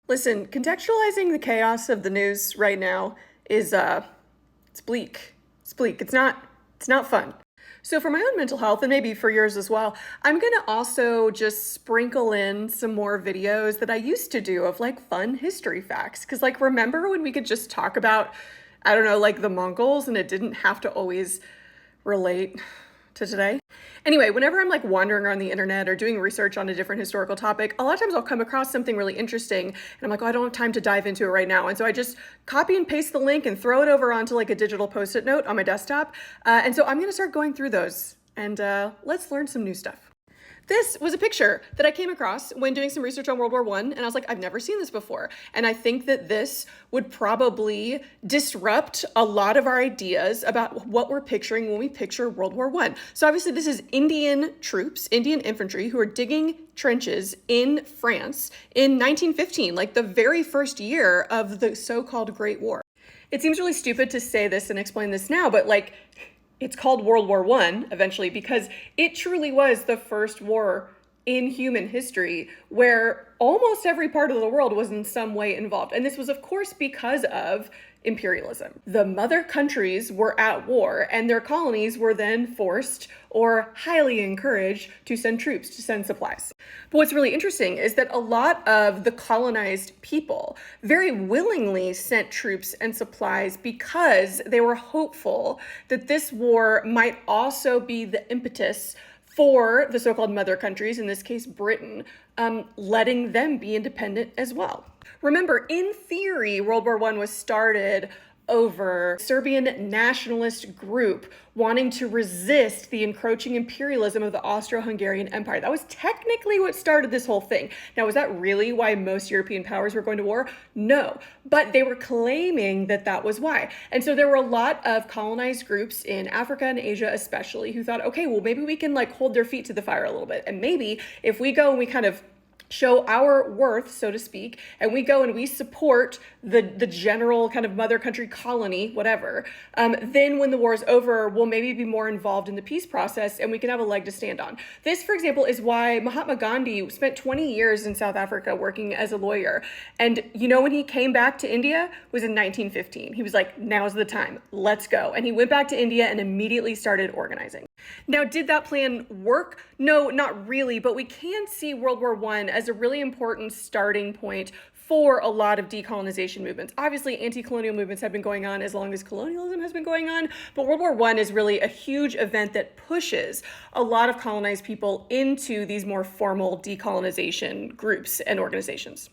Listen, contextualizing the chaos of the news right now is it's bleak. It's bleak. It's not fun. So for my own mental health and maybe for yours as well, I'm going to also just sprinkle in some more videos that I used to do of like fun history facts cuz like remember when we could just talk about I don't know, like the Mongols and it didn't have to always relate to today. Anyway, whenever I'm like wandering around the internet or doing research on a different historical topic, a lot of times I'll come across something really interesting and I'm like, oh, I don't have time to dive into it right now. And so I just copy and paste the link and throw it over onto like a digital post-it note on my desktop. And so I'm going to start going through those and let's learn some new stuff. This was a picture that I came across when doing some research on World War I, and I was like, I've never seen this before. And I think that this would probably disrupt a lot of our ideas about what we're picturing when we picture World War I. So obviously this is Indian troops, Indian infantry, who are digging trenches in France in 1915, like the very first year of the so-called Great War. It seems really stupid to say this and explain this now, but like, it's called World War I eventually because it truly was the first war in human history where almost every part of the world was in some way involved. And this was, of course, because of imperialism. The mother countries were at war and their colonies were then forced or highly encouraged to send troops, to send supplies. But what's really interesting is that a lot of the colonized people very willingly sent troops and supplies because they were hopeful that this war might also be the impetus for the so-called mother countries, in this case Britain, letting them be independent as well. Remember, in theory, World War I was started over Serbian nationalist group wanting to resist the encroaching imperialism of the Austro-Hungarian Empire. That was technically what started this whole thing. Now, was that really why most European powers were going to war? No, but they were claiming that that was why. And so there were a lot of colonized groups in Africa and Asia especially who thought, okay, well, maybe we can like hold their feet to the fire a little bit. And maybe if we go and we kind of show our worth, so to speak, and we go and we support the general kind of mother country colony, whatever, then when the war is over, we'll maybe be more involved in the peace process and we can have a leg to stand on. This, for example, is why Mahatma Gandhi spent 20 years in South Africa working as a lawyer. And you know when he came back to India was in 1915. He was like, now's the time, let's go. And he went back to India and immediately started organizing. Now, did that plan work? No, not really, but we can see World War I as a really important starting point for a lot of decolonization movements. Obviously, anti-colonial movements have been going on as long as colonialism has been going on, but World War I is really a huge event that pushes a lot of colonized people into these more formal decolonization groups and organizations.